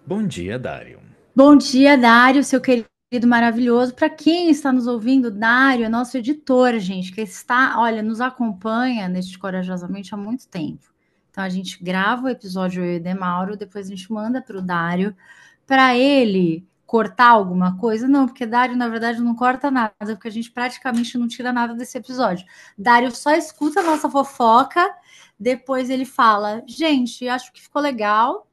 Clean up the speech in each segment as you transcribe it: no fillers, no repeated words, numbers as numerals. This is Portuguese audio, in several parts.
Bom dia, Dário. Bom dia, Dário, seu querido maravilhoso. Para quem está nos ouvindo, Dário é nosso editor, gente, que está, olha, nos acompanha neste Corajosamente há muito tempo. Então a gente grava o episódio eu e Demauro, depois a gente manda para o Dário para ele cortar alguma coisa. Não, porque Dário, na verdade, não corta nada, porque a gente praticamente não tira nada desse episódio. Dário só escuta a nossa fofoca, depois ele fala: gente, acho que ficou legal.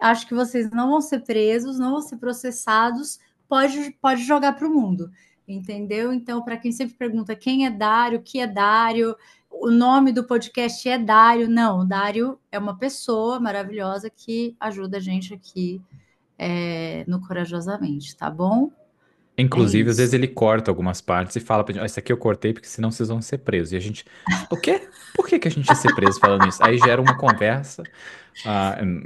Acho que vocês não vão ser presos, não vão ser processados, pode jogar para o mundo, entendeu? Então, para quem sempre pergunta quem é Dário, o que é Dário, o nome do podcast é Dário. Não, Dário é uma pessoa maravilhosa que ajuda a gente aqui no Corajosamente, tá bom? É Inclusive, às vezes isso. ele corta algumas partes e fala pra gente, isso aqui eu cortei porque senão vocês vão ser presos. E a gente, o quê? Por que que a gente ia ser preso falando isso? Aí gera uma conversa. ah, hum,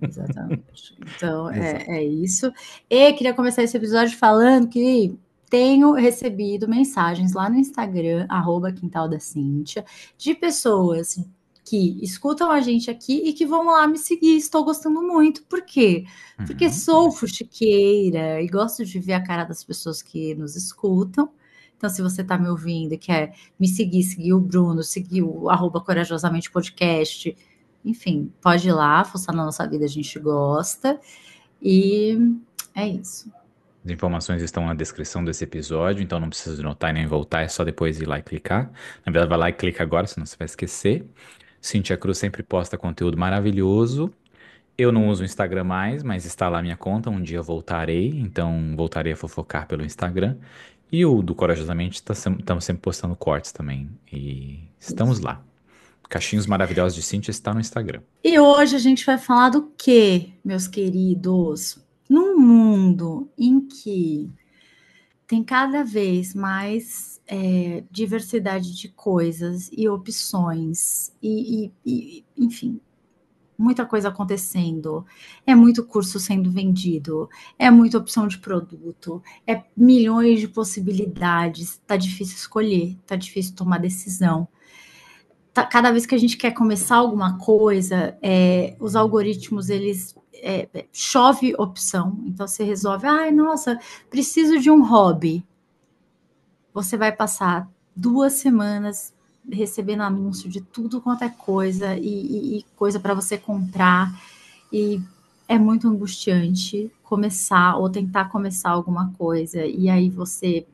Exatamente. Então, Exato. é isso. E queria começar esse episódio falando que tenho recebido mensagens lá no Instagram, Quintal da Cíntia, de pessoas que escutam a gente aqui e que vão lá me seguir. Estou gostando muito. Por quê? Porque Uhum. sou fuxiqueira e gosto de ver a cara das pessoas que nos escutam. Então, se você está me ouvindo e quer me seguir, seguir o Bruno, seguir o Corajosamente Podcast, enfim, pode ir lá, fuçar na nossa vida, a gente gosta. E é isso. As informações estão na descrição desse episódio, então não precisa anotar e nem voltar, é só depois ir lá e clicar. Na verdade, vai lá e clica agora, senão você vai esquecer. Cintia Cruz sempre posta conteúdo maravilhoso. Eu não uso o Instagram mais, mas está lá minha conta. Um dia eu voltarei, então voltarei a fofocar pelo Instagram. E o do Corajosamente estamos sempre postando cortes também. E estamos Isso. lá. Cachinhos Maravilhosos de Cintia está no Instagram. E hoje a gente vai falar do quê, meus queridos? Num mundo em que tem cada vez mais diversidade de coisas e opções, enfim, muita coisa acontecendo, é muito curso sendo vendido, é muita opção de produto, é milhões de possibilidades, tá difícil escolher, tá difícil tomar decisão. Cada vez que a gente quer começar alguma coisa, os algoritmos, eles chove opção, então você resolve, ai, nossa, preciso de um hobby. Você vai passar 2 semanas recebendo anúncio de tudo quanto é coisa e coisa para você comprar. E é muito angustiante começar ou tentar começar alguma coisa. E aí você,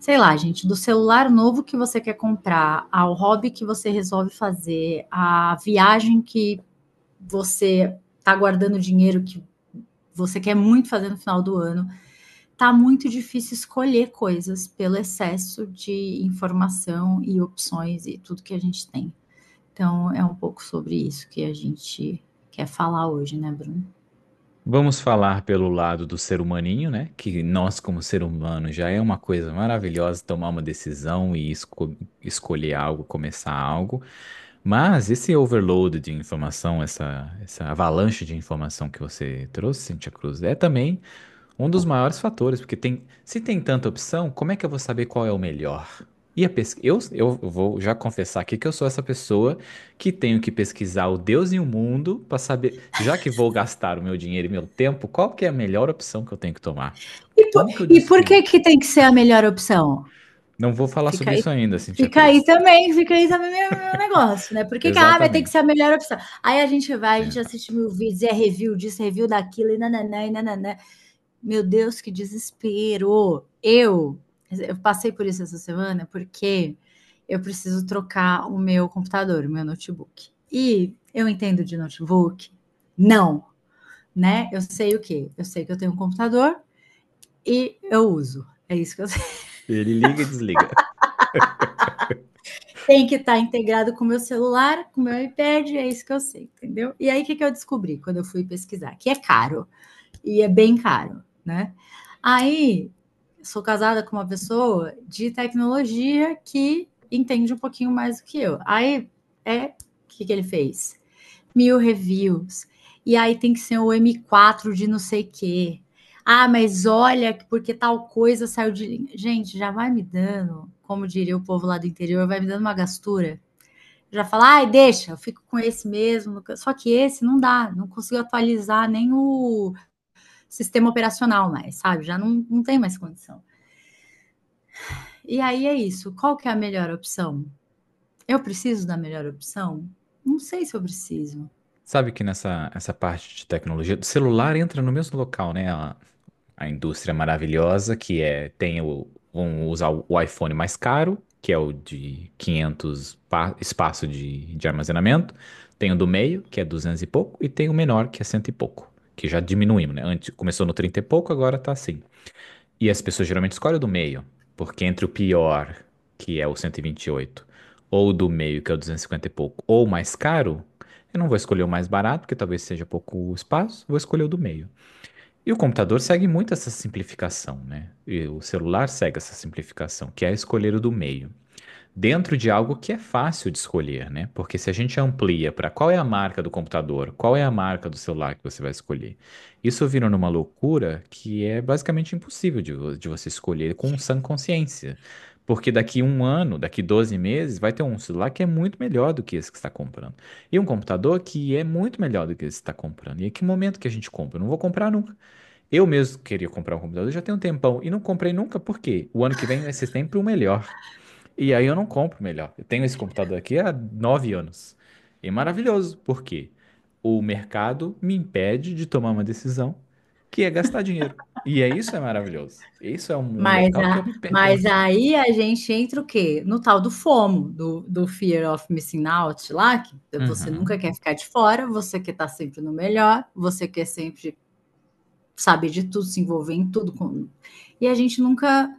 sei lá, gente, do celular novo que você quer comprar, ao hobby que você resolve fazer, a viagem que você está guardando dinheiro que você quer muito fazer no final do ano, tá muito difícil escolher coisas pelo excesso de informação e opções e tudo que a gente tem. Então, é um pouco sobre isso que a gente quer falar hoje, né, Bruno? Vamos falar pelo lado do ser humaninho, né? Que nós, como ser humano, já é uma coisa maravilhosa tomar uma decisão e escolher algo, começar algo. Mas esse overload de informação, essa avalanche de informação que você trouxe, Cintia Cruz, é também um dos maiores fatores, porque se tem tanta opção, como é que eu vou saber qual é o melhor? E eu vou já confessar aqui que eu sou essa pessoa que tenho que pesquisar o Deus e o mundo para saber, já que vou gastar o meu dinheiro e meu tempo, qual que é a melhor opção que eu tenho que tomar? Como que eu E por que descubro? que tem que ser a melhor opção? Não vou falar Fica sobre aí, isso ainda, Cintia Cruz. fica aí também meu negócio, né? Por que que vai ter que ser Exatamente. a melhor opção? Aí a gente Exato. assiste mil vídeos, é review disso, review daquilo, e nananã, e nananã. Meu Deus, que desespero! Eu passei por isso essa semana porque eu preciso trocar o meu computador, o meu notebook. E eu entendo de notebook? Não, né? Eu sei o quê? Eu sei que eu tenho um computador e eu uso. É isso que eu sei. Ele liga e desliga. Tem que estar integrado com o meu celular, com o meu iPad, é isso que eu sei, entendeu? E aí, o que, que eu descobri quando eu fui pesquisar? Que é caro, e é bem caro, né? Aí, sou casada com uma pessoa de tecnologia que entende um pouquinho mais do que eu. Aí, o que, que ele fez? 1.000 reviews. E aí tem que ser o M4 de não sei o quê. Ah, mas olha, porque tal coisa saiu de linha. Gente, já vai me dando, como diria o povo lá do interior, vai me dando uma gastura. já fala, ai, deixa, eu fico com esse mesmo. Só que esse não dá, não consigo atualizar nem o sistema operacional mais, sabe? Já não tem mais condição. E aí é isso. Qual que é a melhor opção? Eu preciso da melhor opção? Não sei se eu preciso. Sabe que nessa essa parte de tecnologia, o celular entra no mesmo local, né? A indústria maravilhosa que tem vamos usar o iPhone mais caro, que é o de 500 espaço de armazenamento. Tem o do meio, que é 200 e pouco, e tem o menor, que é cento e pouco, que já diminuímos, né? Antes começou no 30 e pouco, agora tá assim. E as pessoas geralmente escolhem o do meio, porque entre o pior, que é o 128, ou o do meio, que é o 250 e pouco, ou o mais caro, eu não vou escolher o mais barato, porque talvez seja pouco espaço, vou escolher o do meio. E o computador segue muito essa simplificação, né? E o celular segue essa simplificação, que é escolher o do meio dentro de algo que é fácil de escolher, né? Porque se a gente amplia para qual é a marca do computador, qual é a marca do celular que você vai escolher, isso vira numa loucura que é basicamente impossível de você escolher com sã consciência. Porque daqui um ano, daqui 12 meses, vai ter um celular que é muito melhor do que esse que você está comprando. E um computador que é muito melhor do que esse que você está comprando. E em que momento que a gente compra? Eu não vou comprar nunca. Eu mesmo queria comprar um computador já tem um tempão e não comprei nunca, por quê? O ano que vem vai ser sempre o melhor. E aí eu não compro melhor. Eu tenho esse computador aqui há 9 anos. E é maravilhoso. Por quê? O mercado me impede de tomar uma decisão que é gastar dinheiro. E é isso é maravilhoso. Isso é um Mas, local que eu me mas pertenço. aí a gente entra o quê? No tal do FOMO, do Fear of Missing Out lá, que você nunca Uhum. quer ficar de fora, você quer estar sempre no melhor, você quer sempre saber de tudo, se envolver em tudo. E a gente nunca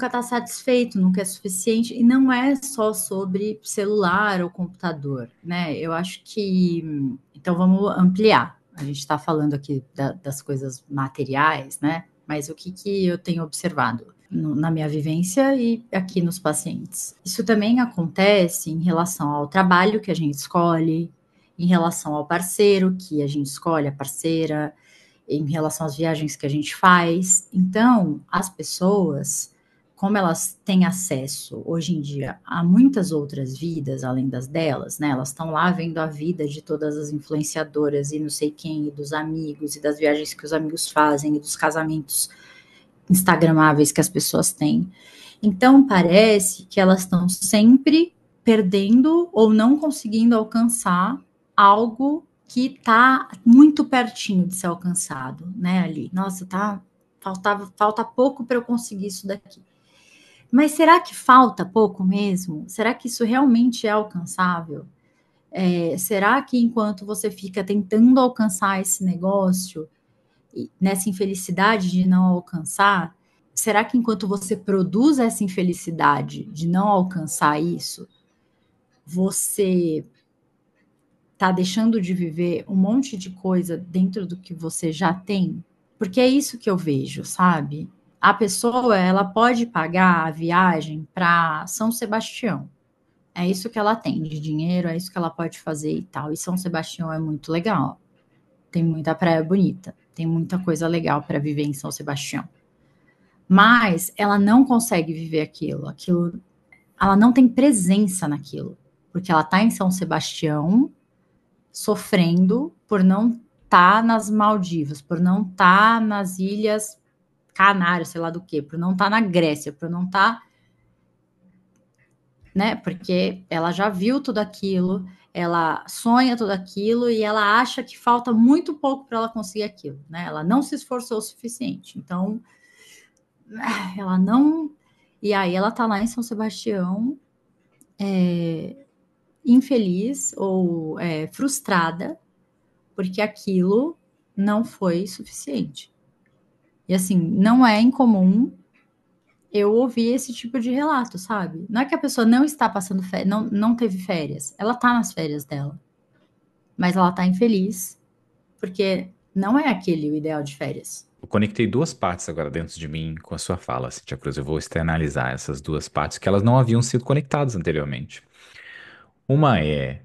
está satisfeito, nunca é suficiente, e não é só sobre celular ou computador, né? Eu acho que. Então, vamos ampliar. A gente está falando aqui das coisas materiais, né? Mas o que eu tenho observado na minha vivência e aqui nos pacientes? Isso também acontece em relação ao trabalho que a gente escolhe, em relação ao parceiro que a gente escolhe, a parceira, em relação às viagens que a gente faz. Então, as pessoas, como elas têm acesso hoje em dia a muitas outras vidas além das delas, né? Elas estão lá vendo a vida de todas as influenciadoras e não sei quem, e dos amigos, e das viagens que os amigos fazem, e dos casamentos instagramáveis que as pessoas têm. Então, parece que elas estão sempre perdendo ou não conseguindo alcançar algo que está muito pertinho de ser alcançado, né, ali. Nossa, falta pouco para eu conseguir isso daqui. Mas será que falta pouco mesmo? Será que isso realmente é alcançável? Será que enquanto você fica tentando alcançar esse negócio, nessa infelicidade de não alcançar, será que enquanto você produz essa infelicidade de não alcançar isso, você está deixando de viver um monte de coisa dentro do que você já tem? Porque é isso que eu vejo, sabe? A pessoa, ela pode pagar a viagem para São Sebastião. É isso que ela tem de dinheiro, é isso que ela pode fazer e tal. E São Sebastião é muito legal. Tem muita praia bonita, tem muita coisa legal para viver em São Sebastião. Mas ela não consegue viver aquilo, ela não tem presença naquilo, porque ela está em São Sebastião sofrendo por não estar nas Maldivas, por não estar nas Ilhas Canárias, sei lá do que, por não estar na Grécia, por não estar, né? Porque ela já viu tudo aquilo, ela sonha tudo aquilo e ela acha que falta muito pouco para ela conseguir aquilo, né? Ela não se esforçou o suficiente. Então, ela não. E aí ela tá lá em São Sebastião, infeliz ou frustrada, porque aquilo não foi suficiente. E assim, não é incomum eu ouvir esse tipo de relato, sabe? Não é que a pessoa não está passando férias, não teve férias. Ela tá nas férias dela, mas ela tá infeliz, porque não é aquele o ideal de férias. Eu conectei duas partes agora dentro de mim com a sua fala, Cintia Cruz. Eu vou externalizar essas duas partes que elas não haviam sido conectadas anteriormente. Uma é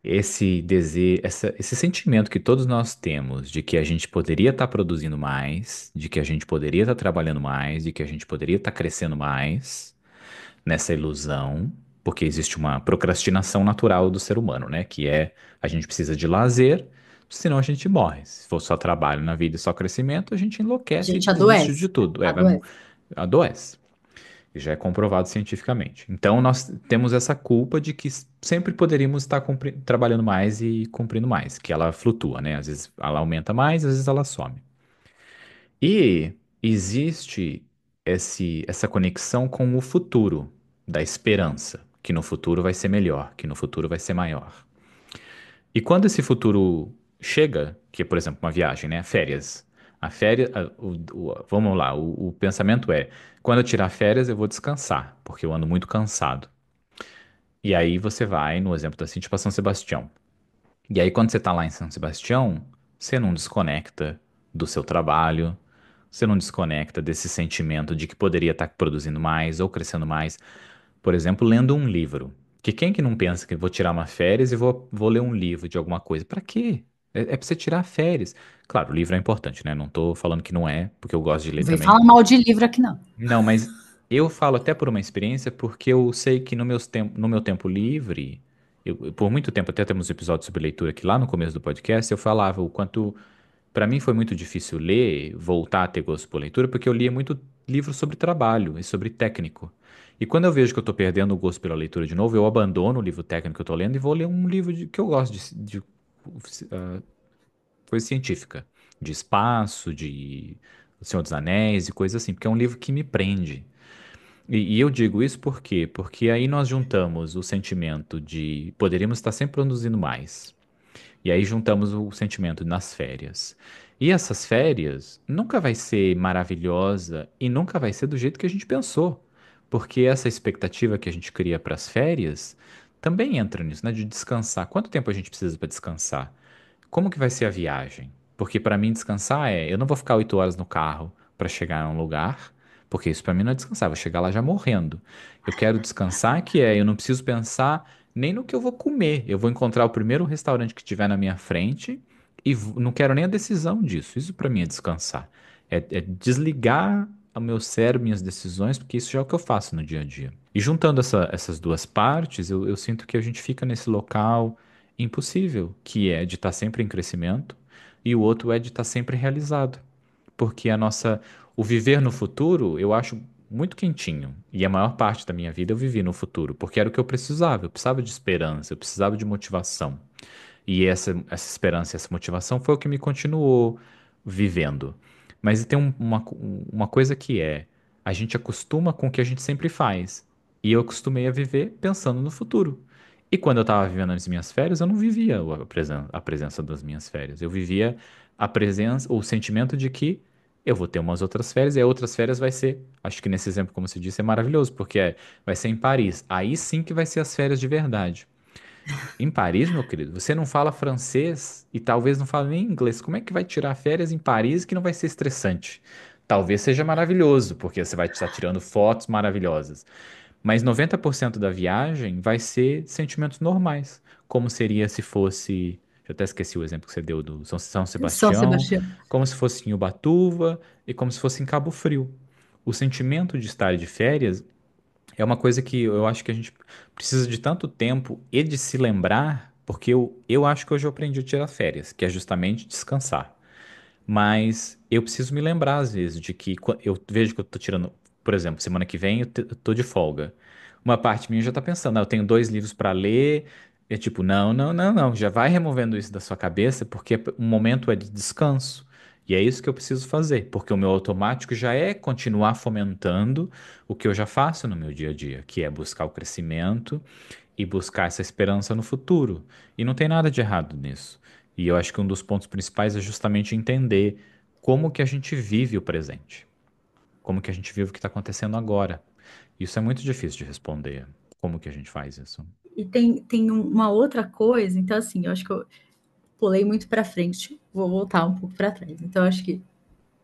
esse desejo, esse sentimento que todos nós temos de que a gente poderia estar produzindo mais, de que a gente poderia estar trabalhando mais, de que a gente poderia estar crescendo mais, nessa ilusão. Porque existe uma procrastinação natural do ser humano, né? Que é a gente precisa de lazer, senão a gente morre. Se for só trabalho na vida e só crescimento, a gente A enlouquece e gente desiste de adoece. tudo. Adoece. Adoece. Já é comprovado cientificamente. Então, nós temos essa culpa de que sempre poderíamos estar trabalhando mais e cumprindo mais, que ela flutua, né? Às vezes ela aumenta mais, às vezes ela some. E existe essa conexão com o futuro, da esperança, que no futuro vai ser melhor, que no futuro vai ser maior. E quando esse futuro chega, que é, por exemplo, uma viagem, né? Férias. A férias, vamos lá, o pensamento é, quando eu tirar férias, eu vou descansar, porque eu ando muito cansado. E aí você vai, no exemplo da Cintia, para São Sebastião. E aí, quando você tá lá em São Sebastião, você não desconecta do seu trabalho, você não desconecta desse sentimento de que poderia estar produzindo mais ou crescendo mais. Por exemplo, lendo um livro. Que quem que não pensa que vou tirar uma férias e vou ler um livro de alguma coisa? Pra quê? É pra você tirar férias. Claro, o livro é importante, né? Não tô falando que não é, porque eu gosto de ler Não vem também. falar mal de livro aqui, não. Não, mas eu falo até por uma experiência, porque eu sei que no meu tempo livre, por muito tempo, até temos episódios sobre leitura que lá no começo do podcast, eu falava o quanto, para mim foi muito difícil ler, voltar a ter gosto por leitura, porque eu lia muito livro sobre trabalho e sobre técnico. E quando eu vejo que eu estou perdendo o gosto pela leitura de novo, eu abandono o livro técnico que eu estou lendo e vou ler um livro que eu gosto de coisa científica, de espaço, de O Senhor dos Anéis e coisa assim, porque é um livro que me prende. E eu digo isso por quê? Porque aí nós juntamos o sentimento de poderíamos estar sempre produzindo mais. E aí juntamos o sentimento nas férias. E essas férias nunca vai ser maravilhosa e nunca vai ser do jeito que a gente pensou. Porque essa expectativa que a gente cria para as férias também entra nisso, né? De descansar. Quanto tempo a gente precisa para descansar? Como que vai ser a viagem? Porque para mim descansar eu não vou ficar 8 horas no carro para chegar a um lugar, porque isso para mim não é descansar, eu vou chegar lá já morrendo. Eu quero descansar eu não preciso pensar nem no que eu vou comer. Eu vou encontrar o primeiro restaurante que tiver na minha frente e não quero nem a decisão disso. Isso para mim é descansar. É desligar o meu cérebro, minhas decisões, porque isso já é o que eu faço no dia a dia. E juntando essas duas partes, eu sinto que a gente fica nesse local impossível, que é de estar sempre em crescimento, e o outro é de estar sempre realizado. Porque o viver no futuro, eu acho muito quentinho. E a maior parte da minha vida eu vivi no futuro, porque era o que eu precisava. Eu precisava de esperança, eu precisava de motivação. E essa esperança, essa motivação foi o que me continuou vivendo. Mas tem uma coisa que a gente acostuma com o que a gente sempre faz. E eu acostumei a viver pensando no futuro. E quando eu estava vivendo as minhas férias, eu não vivia a presença das minhas férias. Eu vivia a presença, o sentimento de que eu vou ter umas outras férias, e as outras férias vai ser, acho que nesse exemplo, como você disse, é maravilhoso, porque vai ser em Paris. Aí sim que vai ser as férias de verdade. Em Paris, meu querido, você não fala francês e talvez não fale nem inglês. Como é que vai tirar férias em Paris que não vai ser estressante? Talvez seja maravilhoso, porque você vai estar tirando fotos maravilhosas. Mas 90% da viagem vai ser sentimentos normais, como seria se fosse. Eu até esqueci o exemplo que você deu do São São Sebastião, Sebastião. como se fosse em Ubatuba e como se fosse em Cabo Frio. O sentimento de estar de férias é uma coisa que eu acho que a gente precisa de tanto tempo e de se lembrar, porque eu acho que hoje eu aprendi a tirar férias, que é justamente descansar. Mas eu preciso me lembrar, às vezes, de que eu vejo que eu tô tirando, por exemplo, semana que vem eu tô de folga. Uma parte minha já tá pensando, eu tenho 2 livros para ler. É tipo, não, não, não, não. Já vai removendo isso da sua cabeça, porque o momento é de descanso. E é isso que eu preciso fazer, porque o meu automático já é continuar fomentando o que eu já faço no meu dia a dia, que é buscar o crescimento e buscar essa esperança no futuro. E não tem nada de errado nisso. E eu acho que um dos pontos principais é justamente entender como que a gente vive o presente, como que a gente vive o que está acontecendo agora. Isso é muito difícil de responder. Como que a gente faz isso? E tem uma outra coisa, então assim, eu acho que eu pulei muito para frente, vou voltar um pouco para trás. Então, eu acho que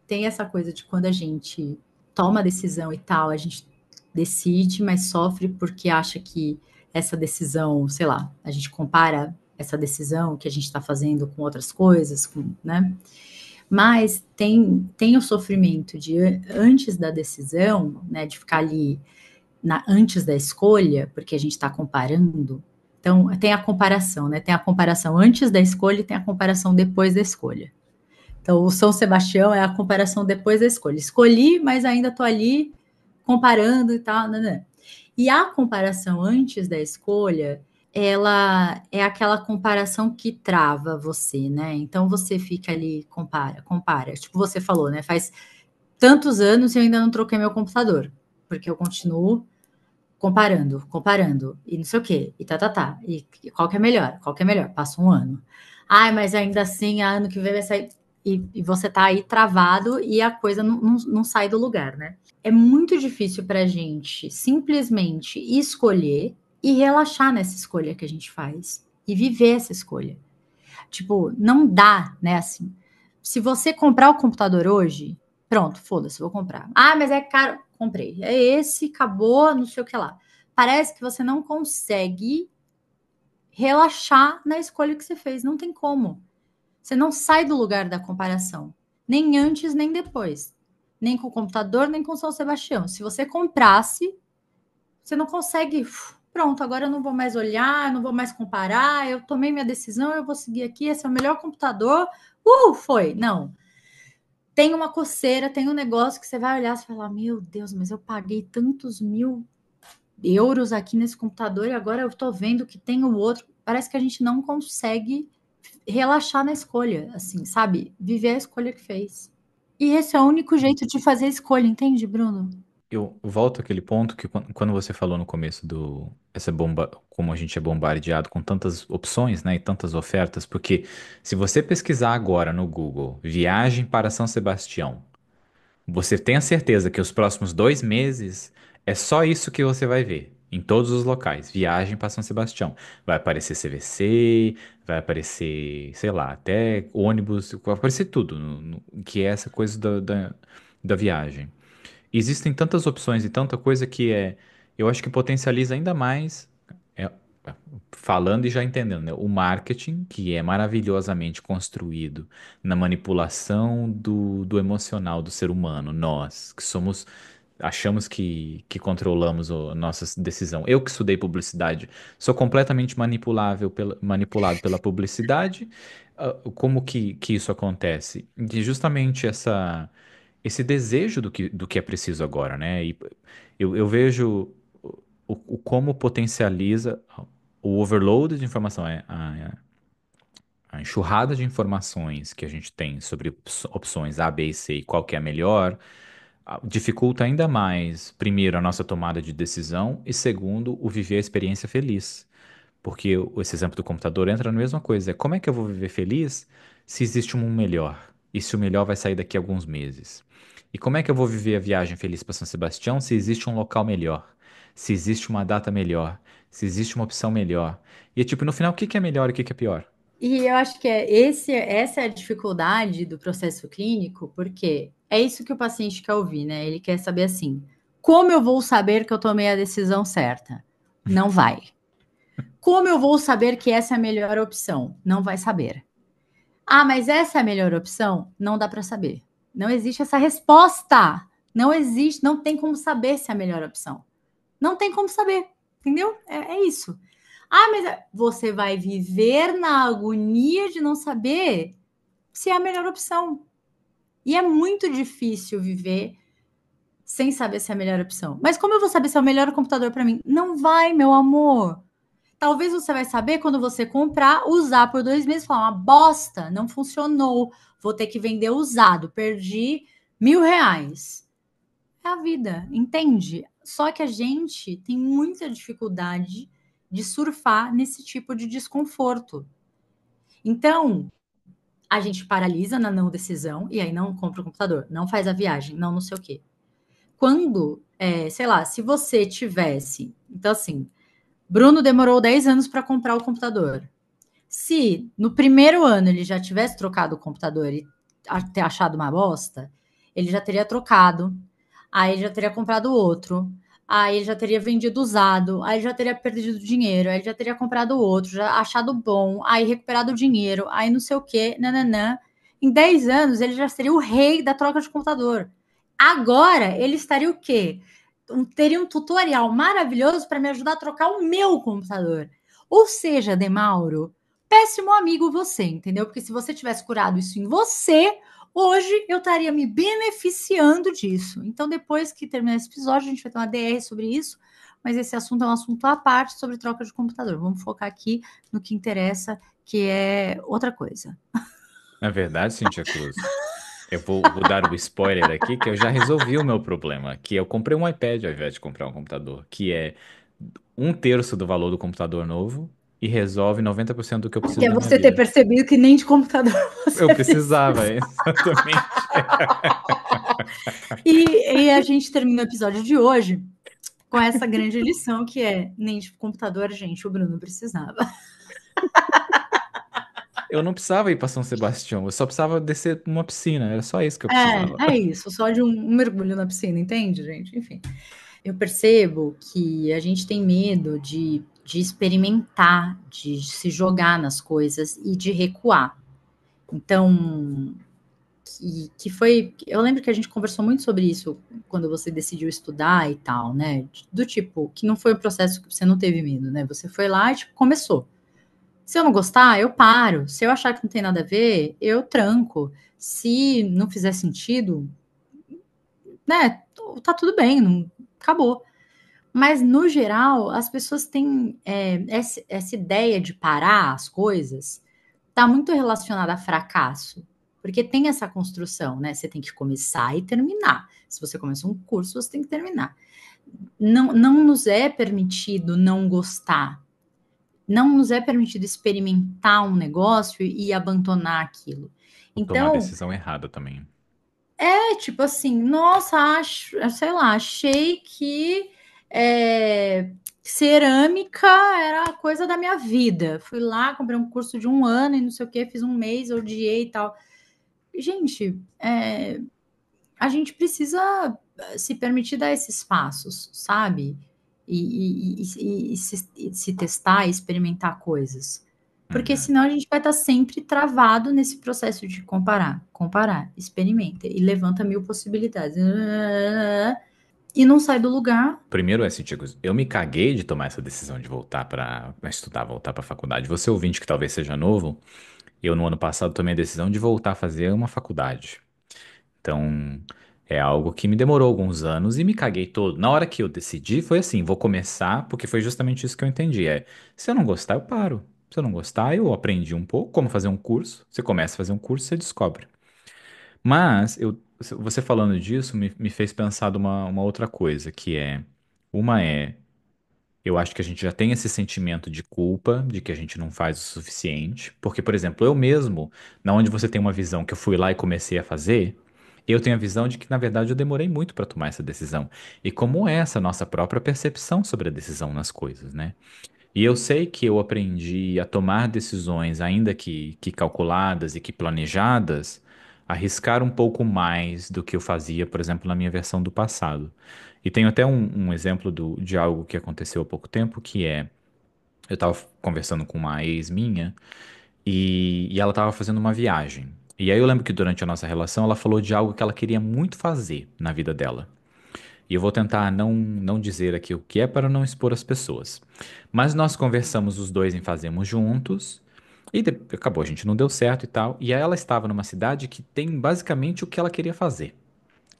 tem essa coisa de quando a gente toma a decisão e tal, a gente decide, mas sofre porque acha que essa decisão, sei lá, a gente compara essa decisão que a gente está fazendo com outras coisas, né? Mas tem o sofrimento de antes da decisão, né, de ficar ali antes da escolha, porque a gente está comparando. Então, tem a comparação, né? Tem a comparação antes da escolha e tem a comparação depois da escolha. Então, o São Sebastião é a comparação depois da escolha. Escolhi, mas ainda estou ali comparando e tal. Né? E a comparação antes da escolha, ela é aquela comparação que trava você, né? Então, você fica ali, compara. Tipo, você falou, né? Faz tantos anos e eu ainda não troquei meu computador, porque eu continuo comparando, e não sei o quê, e tá. E qual que é melhor? Qual que é melhor? Passa um ano. Ai, mas ainda assim, ano que vem vai sair. E você tá aí travado e a coisa não sai do lugar, né? É muito difícil pra gente simplesmente escolher e relaxar nessa escolha que a gente faz e viver essa escolha. Tipo, não dá, né? Assim, se você comprar o computador hoje, pronto, foda-se, vou comprar. Ah, mas é caro. Comprei. É esse, acabou, não sei o que lá. Parece que você não consegue relaxar na escolha que você fez. Não tem como. Você não sai do lugar da comparação. Nem antes, nem depois. Nem com o computador, nem com o São Sebastião. Se você comprasse, você não consegue. Pronto, agora eu não vou mais olhar, não vou mais comparar. Eu tomei minha decisão, eu vou seguir aqui. Esse é o melhor computador. Foi. Não. Tem uma coceira, tem um negócio que você vai olhar e falar: Meu Deus, mas eu paguei tantos mil euros aqui nesse computador e agora eu tô vendo que tem o outro. Parece que a gente não consegue relaxar na escolha, assim, sabe? Viver a escolha que fez. E esse é o único jeito de fazer a escolha, entende, Bruno? Eu volto àquele ponto que quando você falou no começo do essa bomba, como a gente é bombardeado com tantas opções, né, e tantas ofertas, porque se você pesquisar agora no Google, viagem para São Sebastião, você tem a certeza que os próximos 2 meses é só isso que você vai ver. Em todos os locais. Viagem para São Sebastião. Vai aparecer CVC, vai aparecer, sei lá, até ônibus, vai aparecer tudo, que é essa coisa da viagem. Existem tantas opções e tanta coisa que eu acho que potencializa ainda mais, é, é, falando e já entendendo, né? O marketing, que é maravilhosamente construído na manipulação do emocional do ser humano, nós, que somos, achamos que controlamos a nossa decisão. Eu que estudei publicidade, sou completamente manipulado pela publicidade. Como que isso acontece? De justamente esse desejo do que é preciso agora, né? E eu vejo o como potencializa o overload de informação, a enxurrada de informações que a gente tem sobre opções A, B e C e qual que é a melhor, dificulta ainda mais, primeiro, a nossa tomada de decisão e, segundo, o viver a experiência feliz. Porque esse exemplo do computador entra na mesma coisa. É como é que eu vou viver feliz se existe um melhor? E se o melhor vai sair daqui a alguns meses? E como é que eu vou viver a viagem feliz para São Sebastião se existe um local melhor? Se existe uma data melhor? Se existe uma opção melhor? E tipo, no final, o que que é melhor e o que que é pior? E eu acho que essa é a dificuldade do processo clínico, porque é isso que o paciente quer ouvir, né? Ele quer saber assim: como eu vou saber que eu tomei a decisão certa? Não vai. Como eu vou saber que essa é a melhor opção? Não vai saber. Ah, mas essa é a melhor opção? Não dá para saber. Não existe essa resposta. Não existe, não tem como saber se é a melhor opção. Não tem como saber, entendeu? É isso. Ah, mas você vai viver na agonia de não saber se é a melhor opção. E é muito difícil viver sem saber se é a melhor opção. Mas como eu vou saber se é o melhor computador para mim? Não vai, meu amor. Talvez você vai saber quando você comprar, usar por 2 meses, falar uma bosta, não funcionou, vou ter que vender usado, perdi R$ 1.000. É a vida, entende? Só que a gente tem muita dificuldade de surfar nesse tipo de desconforto. Então, a gente paralisa na não decisão e aí não compra o computador, não faz a viagem, não sei o quê. Quando, sei lá, se você tivesse. Então, assim, Bruno demorou 10 anos para comprar o computador. Se no primeiro ano ele já tivesse trocado o computador e ter achado uma bosta, ele já teria trocado, aí ele já teria comprado outro, aí ele já teria vendido usado, aí ele já teria perdido dinheiro, aí ele já teria comprado outro, já achado bom, aí recuperado o dinheiro, aí não sei o quê, nananã. Em 10 anos ele já seria o rei da troca de computador. Agora ele estaria o quê? teria um tutorial maravilhoso para me ajudar a trocar o meu computador. Ou seja, Demauro, péssimo amigo você, entendeu? Porque se você tivesse curado isso em você, hoje eu estaria me beneficiando disso. Então, depois que terminar esse episódio, a gente vai ter uma DR sobre isso, mas esse assunto é um assunto à parte sobre troca de computador. Vamos focar aqui no que interessa, que é outra coisa. Na verdade, Cintia Cruz, eu vou dar o spoiler aqui que eu já resolvi o meu problema, que eu comprei um iPad ao invés de comprar um computador, que é um terço do valor do computador novo e resolve 90% do que eu Que preciso é na minha você ter vida. percebido que nem de computador Eu você precisava, precisa. exatamente. E a gente termina o episódio de hoje com essa grande lição que é nem de computador, gente, o Bruno precisava. Eu não precisava ir para São Sebastião, eu só precisava descer numa piscina, era só isso que eu precisava. É isso, só de um mergulho na piscina, entende, gente? Enfim, eu percebo que a gente tem medo de experimentar, de se jogar nas coisas e de recuar. Então, que foi. Eu lembro que a gente conversou muito sobre isso quando você decidiu estudar e tal, né? Do tipo, que não foi o processo que você não teve medo, né? Você foi lá e tipo, começou. Se eu não gostar, eu paro. Se eu achar que não tem nada a ver, eu tranco. Se não fizer sentido, né? Tá tudo bem, não, acabou. Mas, no geral, as pessoas têm essa ideia de parar as coisas, está muito relacionada a fracasso. Porque tem essa construção, né? Você tem que começar e terminar. Se você começa um curso, você tem que terminar. Não nos é permitido não gostar. Não nos é permitido experimentar um negócio e abandonar aquilo. Vou tomar a Então, decisão errada também. tipo assim, nossa, acho, sei lá, achei que cerâmica era a coisa da minha vida. Fui lá, comprei um curso de um ano e não sei o que, fiz um mês, odiei e tal. Gente, a gente precisa se permitir dar esses passos, sabe? E se testar e experimentar coisas. Porque Uhum. senão a gente vai estar sempre travado nesse processo de comparar, comparar, experimenta e levanta mil possibilidades. E não sai do lugar. Primeiro é assim, Tiago, eu me caguei de tomar essa decisão de voltar para estudar, voltar para faculdade. Você ouvinte que talvez seja novo, eu no ano passado tomei a decisão de voltar a fazer uma faculdade. Então, é algo que me demorou alguns anos e me caguei todo. Na hora que eu decidi, foi assim, vou começar, porque foi justamente isso que eu entendi. Se eu não gostar, eu paro. Se eu não gostar, eu aprendi um pouco como fazer um curso. Você começa a fazer um curso, você descobre. Mas você falando disso me fez pensar de uma outra coisa, que uma é, eu acho que a gente já tem esse sentimento de culpa, de que a gente não faz o suficiente. Porque, por exemplo, eu mesmo, na onde você tem uma visão que eu fui lá e comecei a fazer, eu tenho a visão de que, na verdade, eu demorei muito para tomar essa decisão. E como é essa nossa própria percepção sobre a decisão nas coisas, né? E eu sei que eu aprendi a tomar decisões, ainda que calculadas e que planejadas, arriscar um pouco mais do que eu fazia, por exemplo, na minha versão do passado. E tenho até um exemplo de algo que aconteceu há pouco tempo, que é, eu estava conversando com uma ex minha e ela estava fazendo uma viagem. E aí eu lembro que durante a nossa relação ela falou de algo que ela queria muito fazer na vida dela. E eu vou tentar não dizer aqui o que é para não expor as pessoas. Mas nós conversamos os dois em fazermos juntos. E acabou, a gente não deu certo e tal. E aí ela estava numa cidade que tem basicamente o que ela queria fazer.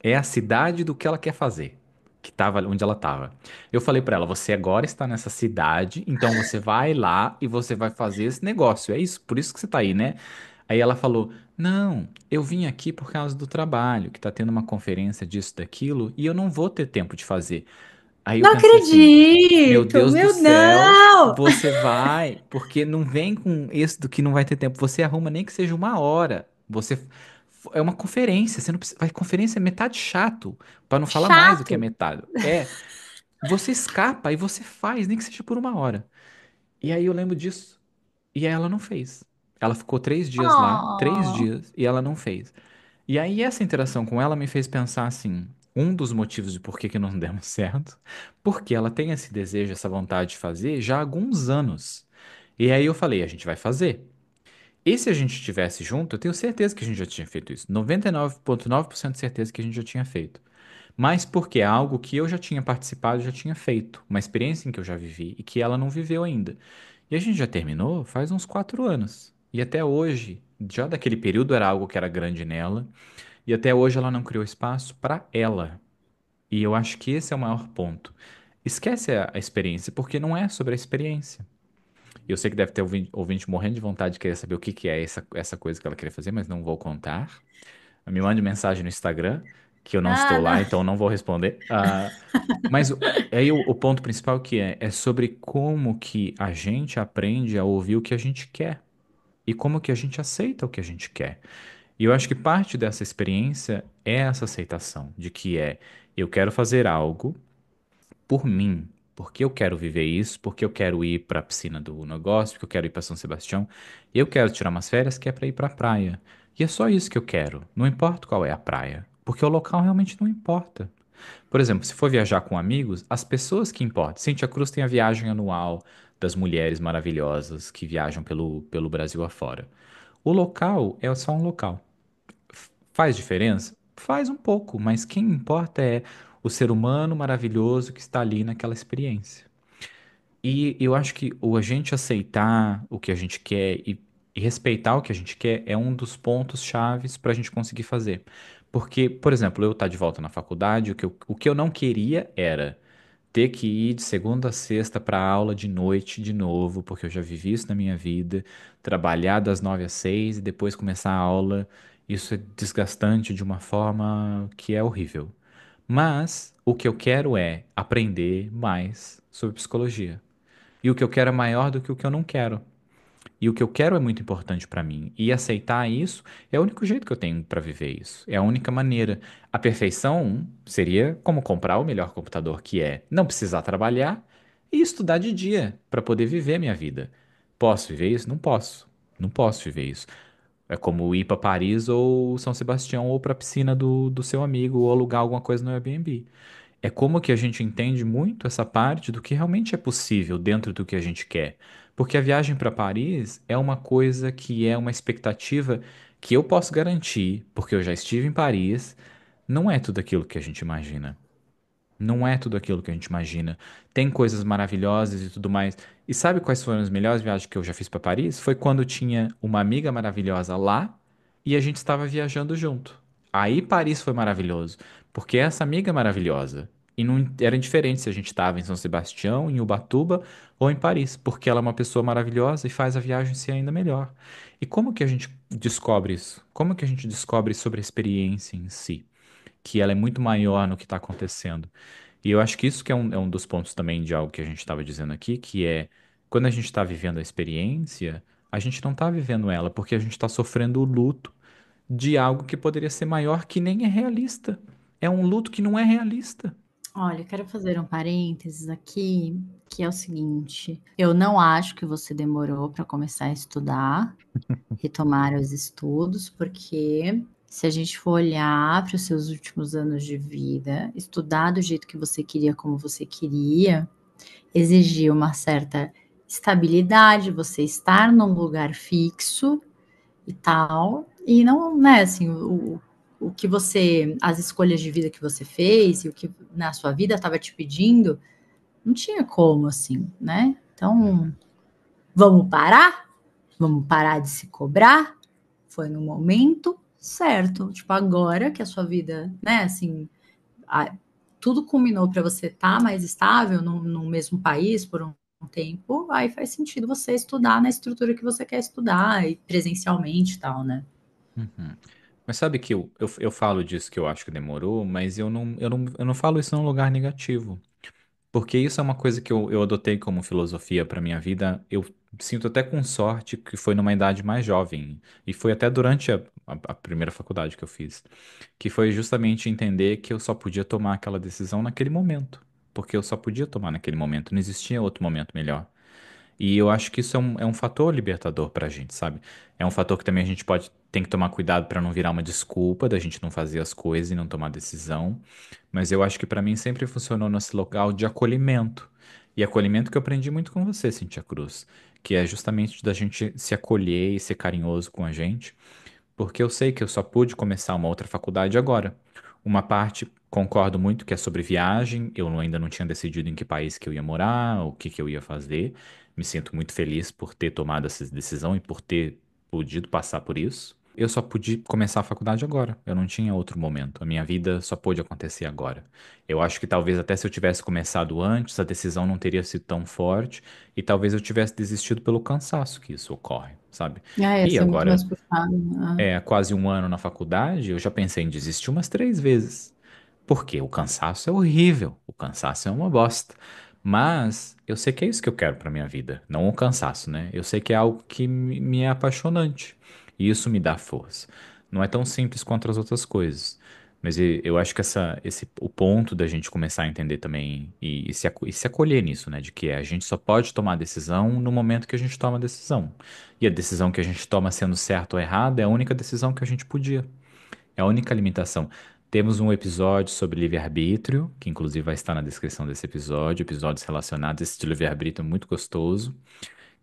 É a cidade do que ela quer fazer. Que estava onde ela estava. Eu falei para ela: você agora está nessa cidade, então você vai lá e você vai fazer esse negócio. É isso, por isso que você está aí, né? Aí ela falou: não, eu vim aqui por causa do trabalho, que tá tendo uma conferência disso, daquilo, e eu não vou ter tempo de fazer. Aí eu Não pensei assim: meu acredito! Deus do Meu céu, não! você vai, porque não vem com isso do que não vai ter tempo. Você arruma nem que seja uma hora. É uma conferência, você não precisa, vai conferência é metade chato, para não falar mais do que é Chato! metade. Você escapa e você faz, nem que seja por uma hora. E aí eu lembro disso. E aí ela não fez. Ela ficou 3 dias lá, três Oh, dias, e ela não fez. E aí essa interação com ela me fez pensar assim, um dos motivos de por que que não demos certo, porque ela tem esse desejo, essa vontade de fazer já há alguns anos. E aí eu falei, a gente vai fazer. E se a gente estivesse junto, eu tenho certeza que a gente já tinha feito isso. 99,9% de certeza que a gente já tinha feito. mas porque é algo que eu já tinha participado, já tinha feito, uma experiência em que eu já vivi e que ela não viveu ainda. E a gente já terminou faz uns 4 anos. E até hoje, já daquele período era algo que era grande nela, e até hoje ela não criou espaço para ela. E eu acho que esse é o maior ponto. Esquece a experiência, porque não é sobre a experiência. Eu sei que deve ter ouvinte morrendo de vontade de querer saber o que que é essa coisa que ela queria fazer, mas não vou contar. Me mande mensagem no Instagram, que eu não estou lá, Nada. então não vou responder. Mas aí o ponto principal que é sobre como que a gente aprende a ouvir o que a gente quer e como que a gente aceita o que a gente quer. E eu acho que parte dessa experiência é essa aceitação de que eu quero fazer algo por mim, porque eu quero viver isso, porque eu quero ir para a piscina do negócio, porque eu quero ir para São Sebastião, e eu quero tirar umas férias que é para ir para a praia. E é só isso que eu quero, não importa qual é a praia, porque o local realmente não importa. Por exemplo, se for viajar com amigos, as pessoas que importam. Cintia Cruz tem a viagem anual das mulheres maravilhosas que viajam pelo Brasil afora. O local é só um local. Faz diferença? Faz um pouco, mas quem importa é o ser humano maravilhoso que está ali naquela experiência. E eu acho que o a gente aceitar o que a gente quer e respeitar o que a gente quer é um dos pontos chaves para a gente conseguir fazer. Porque, por exemplo, eu estar de volta na faculdade, o que eu não queria era ter que ir de segunda a sexta para aula de noite de novo, porque eu já vivi isso na minha vida, trabalhar das 9 às 6 e depois começar a aula. Isso é desgastante de uma forma que é horrível. Mas o que eu quero é aprender mais sobre psicologia. E o que eu quero é maior do que o que eu não quero. E o que eu quero é muito importante para mim. E aceitar isso é o único jeito que eu tenho para viver isso. É a única maneira. A perfeição seria como comprar o melhor computador, que é não precisar trabalhar e estudar de dia para poder viver a minha vida. Posso viver isso? Não posso. Não posso viver isso. É como ir para Paris ou São Sebastião ou para a piscina do seu amigo ou alugar alguma coisa no Airbnb. É como que a gente entende muito essa parte do que realmente é possível dentro do que a gente quer. Porque a viagem para Paris é uma coisa que é uma expectativa que eu posso garantir, porque eu já estive em Paris, não é tudo aquilo que a gente imagina. Não é tudo aquilo que a gente imagina. Tem coisas maravilhosas e tudo mais. E sabe quais foram as melhores viagens que eu já fiz para Paris? Foi quando tinha uma amiga maravilhosa lá e a gente estava viajando junto. Aí Paris foi maravilhoso, porque essa amiga é maravilhosa. E não era indiferente se a gente estava em São Sebastião, em Ubatuba ou em Paris, porque ela é uma pessoa maravilhosa e faz a viagem ser ainda melhor. E como que a gente descobre isso? Como que a gente descobre sobre a experiência em si? Que ela é muito maior no que está acontecendo. E eu acho que isso que é um dos pontos também de algo que a gente estava dizendo aqui, que é quando a gente está vivendo a experiência, a gente não está vivendo ela porque a gente está sofrendo o luto de algo que poderia ser maior que nem é realista. É um luto que não é realista. Olha, eu quero fazer um parênteses aqui, que é o seguinte: eu não acho que você demorou para começar a estudar, retomar os estudos, porque se a gente for olhar para os seus últimos anos de vida, estudar do jeito que você queria, como você queria, exigia uma certa estabilidade, você estar num lugar fixo e tal, e não, né, assim, o que você, as escolhas de vida que você fez e o que na sua vida estava te pedindo, não tinha como, assim, né? Então, Uhum, vamos parar? Vamos parar de se cobrar? Foi no momento certo, tipo, agora que a sua vida, né, assim, a- tudo culminou para você estar mais estável no mesmo país por um tempo, aí faz sentido você estudar na estrutura que você quer estudar e presencialmente e tal, né? uhum. Mas sabe que eu falo disso que eu acho que demorou, mas eu não falo isso num lugar negativo. Porque isso é uma coisa que eu adotei como filosofia para minha vida. Eu sinto até com sorte que foi numa idade mais jovem. E foi até durante a primeira faculdade que eu fiz. Que foi justamente entender que eu só podia tomar aquela decisão naquele momento. Porque eu só podia tomar naquele momento. Não existia outro momento melhor. E eu acho que isso é um fator libertador pra gente, sabe? É um fator que também a gente tem que tomar cuidado pra não virar uma desculpa da gente não fazer as coisas e não tomar decisão. Mas eu acho que pra mim sempre funcionou nesse local de acolhimento. E acolhimento que eu aprendi muito com você, Cintia Cruz, que é justamente da gente se acolher e ser carinhoso com a gente, porque eu sei que eu só pude começar uma outra faculdade agora. Uma parte concordo muito que é sobre viagem. Eu ainda não tinha decidido em que país que eu ia morar, o que que eu ia fazer. Me sinto muito feliz por ter tomado essa decisão e por ter podido passar por isso. Eu só pude começar a faculdade agora. Eu não tinha outro momento. A minha vida só pôde acontecer agora. Eu acho que talvez até se eu tivesse começado antes, a decisão não teria sido tão forte e talvez eu tivesse desistido pelo cansaço que isso ocorre, sabe? É, ia E ser muito mais agora puxado, né? há quase um ano na faculdade, eu já pensei em desistir umas 3 vezes. Porque o cansaço é horrível, o cansaço é uma bosta. Mas eu sei que é isso que eu quero pra minha vida, não o cansaço, né? Eu sei que é algo que me é apaixonante. E isso me dá força. Não é tão simples quanto as outras coisas. Mas eu acho que o ponto da gente começar a entender também e se acolher nisso, né? De que a gente só pode tomar decisão no momento que a gente toma a decisão. E a decisão que a gente toma sendo certa ou errada é a única decisão que a gente podia. É a única limitação. Temos um episódio sobre livre-arbítrio, que inclusive vai estar na descrição desse episódio, episódios relacionados a esse livre-arbítrio muito gostoso,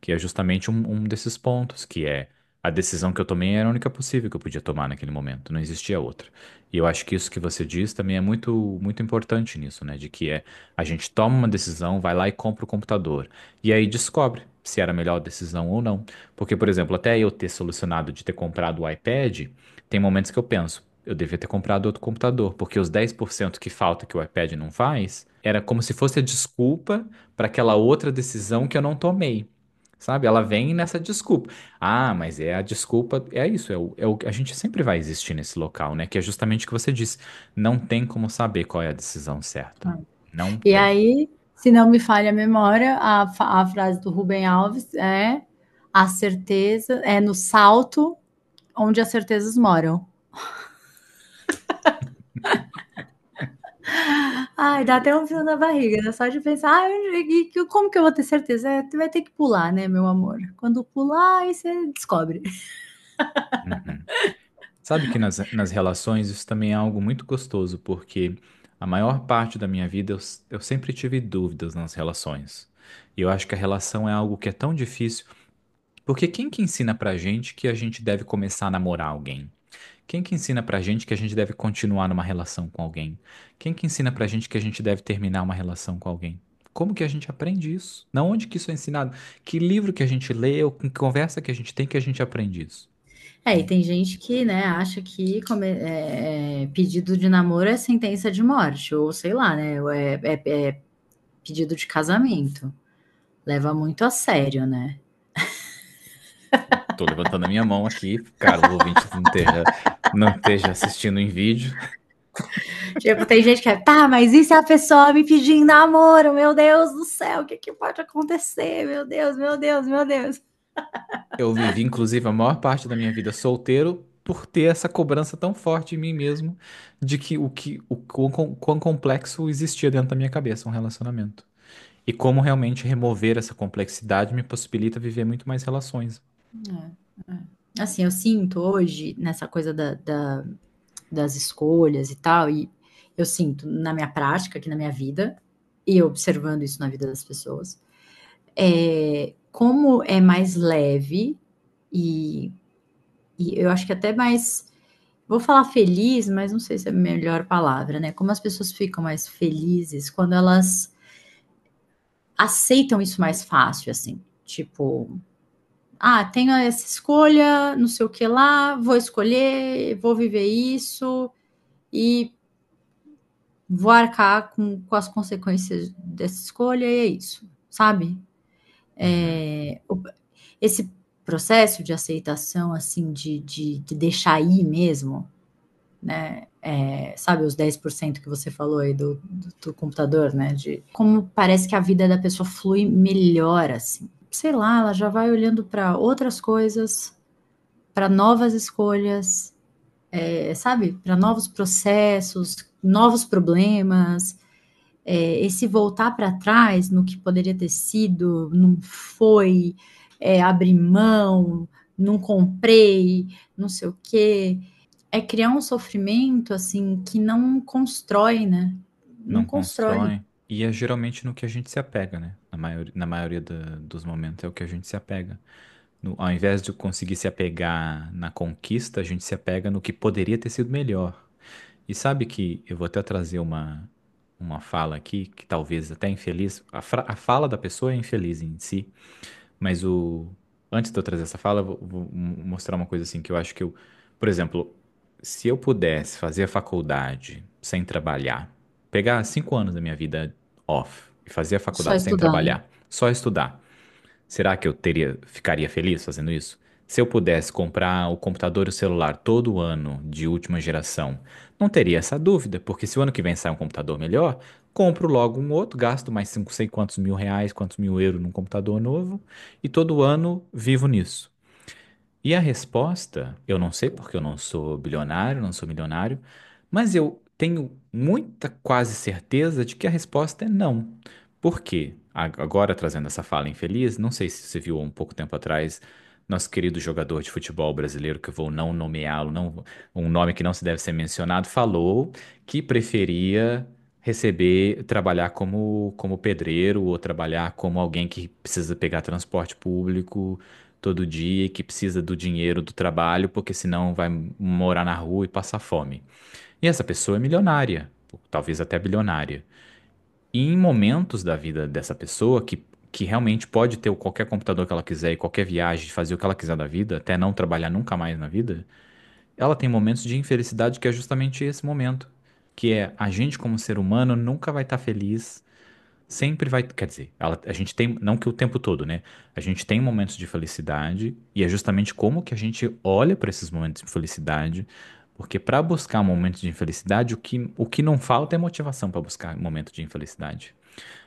que é justamente um desses pontos, que é a decisão que eu tomei era a única possível que eu podia tomar naquele momento, não existia outra. E eu acho que isso que você diz também é muito importante nisso, né? De que a gente toma uma decisão, vai lá e compra o computador, e aí descobre se era a melhor decisão ou não. Porque, por exemplo, até eu ter solucionado de ter comprado o iPad, tem momentos que eu penso, eu devia ter comprado outro computador, porque os 10% que falta que o iPad não faz, era como se fosse a desculpa para aquela outra decisão que eu não tomei. Sabe? Ela vem nessa desculpa. Ah, mas é a desculpa, é isso, a gente sempre vai existir nesse local, né? Que é justamente o que você disse. Não tem como saber qual é a decisão certa. Não E tem. aí, se não me falha a memória, a frase do Rubem Alves é: a certeza é no salto onde as certezas moram. Ai, dá até um frio na barriga, né? Só de pensar, ai, como que eu vou ter certeza? É, tu vai ter que pular, né, meu amor? Quando pular, aí você descobre. Uhum. Sabe que nas relações isso também é algo muito gostoso, porque a maior parte da minha vida eu sempre tive dúvidas nas relações. E eu acho que a relação é algo que é tão difícil, porque quem que ensina pra gente que a gente deve começar a namorar alguém? Quem que ensina pra gente que a gente deve continuar numa relação com alguém? Quem que ensina pra gente que a gente deve terminar uma relação com alguém? Como que a gente aprende isso? Na onde que isso é ensinado? Que livro que a gente lê ou que conversa que a gente tem que a gente aprende isso? É, e tem gente que, né, acha que pedido de namoro é sentença de morte, ou sei lá, né, ou é pedido de casamento. Leva muito a sério, né? Tô levantando a minha mão aqui, caso o ouvinte não esteja assistindo em vídeo. Tipo, tem gente que é, tá, mas e se a pessoa me pedir em namoro? Meu Deus do céu, o que que pode acontecer? Meu Deus, meu Deus, meu Deus. Eu vivi, inclusive, a maior parte da minha vida solteiro por ter essa cobrança tão forte em mim mesmo de o quão complexo existia dentro da minha cabeça um relacionamento. E como realmente remover essa complexidade me possibilita viver muito mais relações. Assim, eu sinto hoje, nessa coisa das escolhas e tal, e eu sinto na minha prática, aqui na minha vida, e observando isso na vida das pessoas, como é mais leve e, e eu acho que até mais. Vou falar feliz, mas não sei se é a melhor palavra, né? Como as pessoas ficam mais felizes quando elas aceitam isso mais fácil, assim. Tipo, ah, tenho essa escolha, não sei o que lá, vou escolher, vou viver isso e vou arcar com as consequências dessa escolha, e é isso, sabe? Uhum. Esse processo de aceitação, assim, de deixar ir mesmo, né? Sabe, os 10% que você falou aí do computador, né? De como parece que a vida da pessoa flui melhor, assim. Sei lá, ela já vai olhando para outras coisas, para novas escolhas, sabe? Para novos processos, novos problemas. Esse voltar para trás no que poderia ter sido, não foi, abrir mão, não comprei, não sei o quê. É criar um sofrimento assim que não constrói, né? Não Não constrói. constrói. E é geralmente no que a gente se apega, né? Na maioria dos momentos é o que a gente se apega. Ao invés de conseguir se apegar na conquista, a gente se apega no que poderia ter sido melhor. E sabe que eu vou até trazer uma fala aqui, que talvez até infeliz. A fala da pessoa é infeliz em si, mas antes de eu trazer essa fala, eu vou mostrar uma coisa assim que eu acho que por exemplo, se eu pudesse fazer a faculdade sem trabalhar, pegar 5 anos da minha vida off e fazer a Só faculdade sem estudando. trabalhar, só estudar. Será que eu ficaria feliz fazendo isso? Se eu pudesse comprar o computador e o celular todo ano de última geração, não teria essa dúvida, porque se o ano que vem sair um computador melhor, compro logo um outro, gasto mais 5, sei quantos mil reais, quantos mil euros num computador novo e todo ano vivo nisso. E a resposta, eu não sei porque eu não sou bilionário, não sou milionário, mas eu tenho muita quase certeza de que a resposta é não. Por quê? Agora trazendo essa fala infeliz, não sei se você viu um pouco tempo atrás, nosso querido jogador de futebol brasileiro, que eu vou não nomeá-lo, um nome que não se deve ser mencionado, falou que preferia trabalhar como pedreiro ou trabalhar como alguém que precisa pegar transporte público todo dia, que precisa do dinheiro do trabalho, porque senão vai morar na rua e passar fome. E essa pessoa é milionária, talvez até bilionária. E em momentos da vida dessa pessoa, que realmente pode ter qualquer computador que ela quiser e qualquer viagem, fazer o que ela quiser da vida, até não trabalhar nunca mais na vida, ela tem momentos de infelicidade que é justamente esse momento. Que é a gente, como ser humano, nunca vai estar feliz. Sempre vai, quer dizer, a gente tem, não que o tempo todo, né? A gente tem momentos de felicidade e é justamente como que a gente olha para esses momentos de felicidade, porque para buscar momentos de infelicidade, o que não falta é motivação para buscar momentos de infelicidade.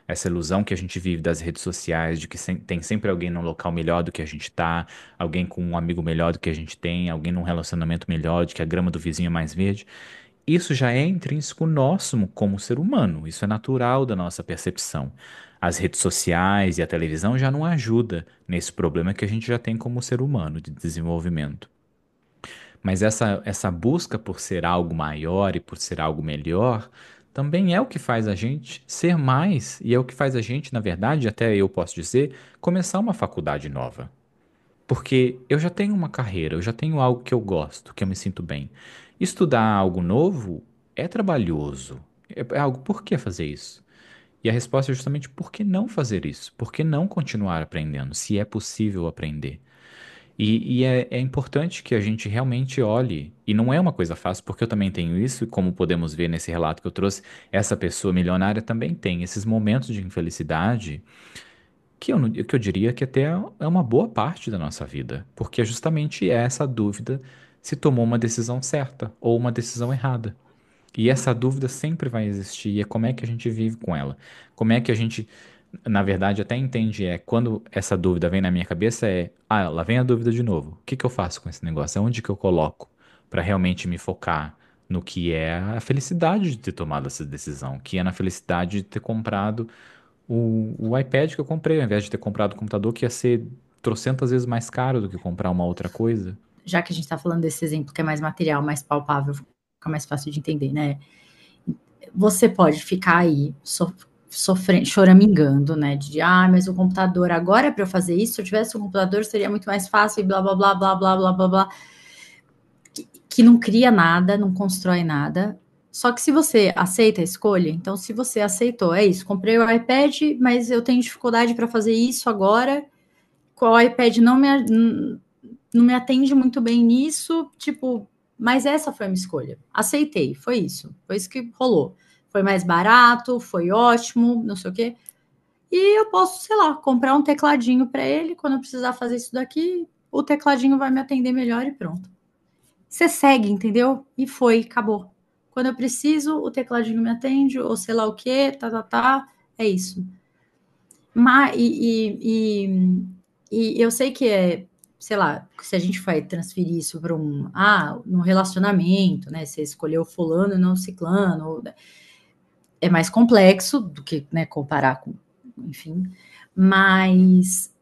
Essa ilusão que a gente vive das redes sociais, de que tem sempre alguém num local melhor do que a gente tá, alguém com um amigo melhor do que a gente tem, alguém num relacionamento melhor, de que a grama do vizinho é mais verde. Isso já é intrínseco nosso como ser humano, isso é natural da nossa percepção. As redes sociais e a televisão já não ajudam nesse problema que a gente já tem como ser humano de desenvolvimento. Mas essa busca por ser algo maior e por ser algo melhor também é o que faz a gente ser mais, e é o que faz a gente, na verdade, até eu posso dizer, começar uma faculdade nova. Porque eu já tenho uma carreira, eu já tenho algo que eu gosto, que eu me sinto bem. Estudar algo novo é trabalhoso. É algo, por que fazer isso? E a resposta é justamente por que não fazer isso? Por que não continuar aprendendo, se é possível aprender? E é importante que a gente realmente olhe, e não é uma coisa fácil, porque eu também tenho isso, e como podemos ver nesse relato que eu trouxe, essa pessoa milionária também tem esses momentos de infelicidade que eu diria que até é uma boa parte da nossa vida, porque é justamente essa dúvida se tomou uma decisão certa ou uma decisão errada. E essa dúvida sempre vai existir, e é como é que a gente vive com ela. Como é que a gente, na verdade, até entende quando essa dúvida vem na minha cabeça lá vem a dúvida de novo. O que que eu faço com esse negócio? Aonde que eu coloco para realmente me focar no que é a felicidade de ter tomado essa decisão, que é na felicidade de ter comprado o iPad que eu comprei, ao invés de ter comprado o computador que ia ser trocentas vezes mais caro do que comprar uma outra coisa. Já que a gente está falando desse exemplo que é mais material, mais palpável, fica mais fácil de entender, né? Você pode ficar aí sofrendo, choramingando, né? Mas o computador agora é para eu fazer isso. Se eu tivesse um computador, seria muito mais fácil e blá blá blá blá blá blá blá blá. Que não cria nada, não constrói nada. Só que se você aceita a escolha, então se você aceitou, é isso, comprei o iPad, mas eu tenho dificuldade para fazer isso agora, o iPad não me atende muito bem nisso, tipo, mas essa foi a minha escolha. Aceitei, foi isso que rolou. Foi mais barato, foi ótimo, não sei o quê. E eu posso, sei lá, comprar um tecladinho para ele, quando eu precisar fazer isso daqui, o tecladinho vai me atender melhor e pronto. Você segue, entendeu? E foi, acabou. Quando eu preciso, o tecladinho me atende, ou sei lá o quê, é isso. Mas, e eu sei que sei lá, se a gente vai transferir isso para num relacionamento, né? Você escolheu fulano e não ciclano, é mais complexo do que, né, comparar com, enfim. Mas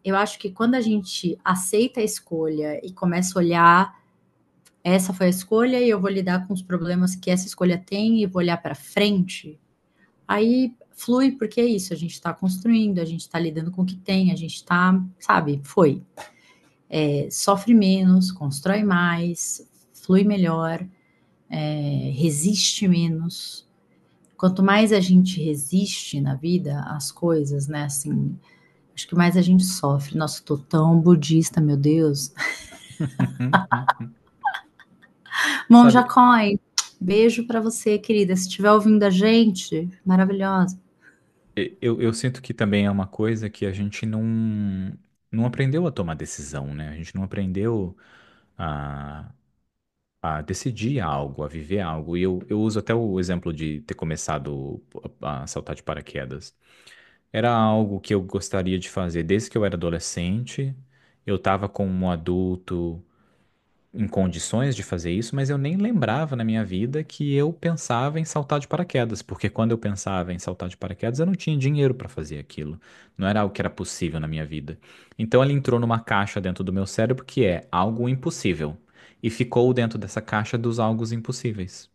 eu acho que quando a gente aceita a escolha e começa a olhar, essa foi a escolha e eu vou lidar com os problemas que essa escolha tem e vou olhar para frente, aí flui, porque é isso, a gente está construindo, a gente está lidando com o que tem, a gente está, sabe, sofre menos, constrói mais, flui melhor. resiste menos. Quanto mais a gente resiste na vida, as coisas, né? Assim, acho que mais a gente sofre. Nossa, tô tão budista, meu Deus. Monja Sabe, Coin, beijo pra você, querida. Se estiver ouvindo a gente, maravilhosa. eu sinto que também é uma coisa que a gente não aprendeu a tomar decisão, né? A gente não aprendeu a, a decidir algo, a viver algo. E eu uso até o exemplo de ter começado a saltar de paraquedas. Era algo que eu gostaria de fazer desde que eu era adolescente. Eu estava como um adulto em condições de fazer isso, mas eu nem lembrava na minha vida que eu pensava em saltar de paraquedas, porque quando eu pensava em saltar de paraquedas, eu não tinha dinheiro para fazer aquilo. Não era algo que era possível na minha vida. Então ele entrou numa caixa dentro do meu cérebro que é algo impossível. E ficou dentro dessa caixa dos algo impossíveis.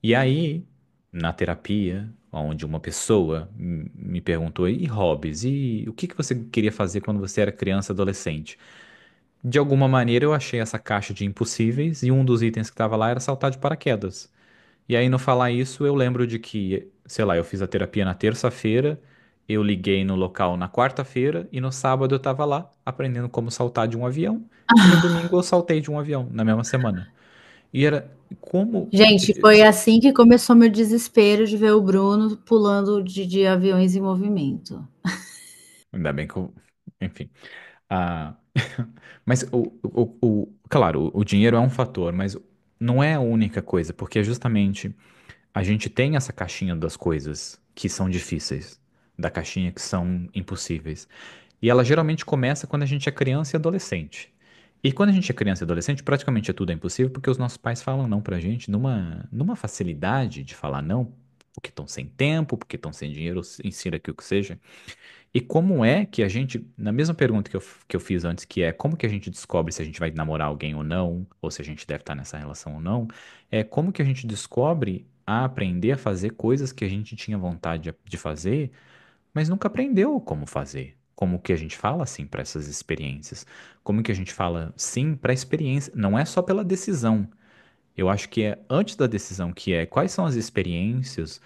E aí, na terapia, onde uma pessoa me perguntou, e hobbies? E o que que você queria fazer quando você era criança, adolescente? De alguma maneira eu achei essa caixa de impossíveis e um dos itens que estava lá era saltar de paraquedas. E aí, no falar isso, eu lembro de que, sei lá, eu fiz a terapia na terça-feira, eu liguei no local na quarta-feira e no sábado eu estava lá aprendendo como saltar de um avião. E no domingo eu saltei de um avião, na mesma semana. E era como. Gente, foi assim que começou meu desespero de ver o Bruno pulando de aviões em movimento. Ainda bem que eu. Enfim. Ah, mas claro, o dinheiro é um fator, mas não é a única coisa, porque justamente a gente tem essa caixinha das coisas que são difíceis, da caixinha que são impossíveis. E ela geralmente começa quando a gente é criança e adolescente. E quando a gente é criança e adolescente, praticamente tudo é impossível porque os nossos pais falam não pra gente numa facilidade de falar não, porque estão sem tempo, porque estão sem dinheiro, insira aqui o que seja. E como é que a gente, na mesma pergunta que eu fiz antes, que é como que a gente descobre se a gente vai namorar alguém ou não, ou se a gente deve estar nessa relação ou não, é como que a gente descobre a aprender a fazer coisas que a gente tinha vontade de fazer, mas nunca aprendeu como fazer. Como que a gente fala sim para essas experiências? Como que a gente fala sim para a experiência? Não é só pela decisão. Eu acho que é antes da decisão, que é quais são as experiências,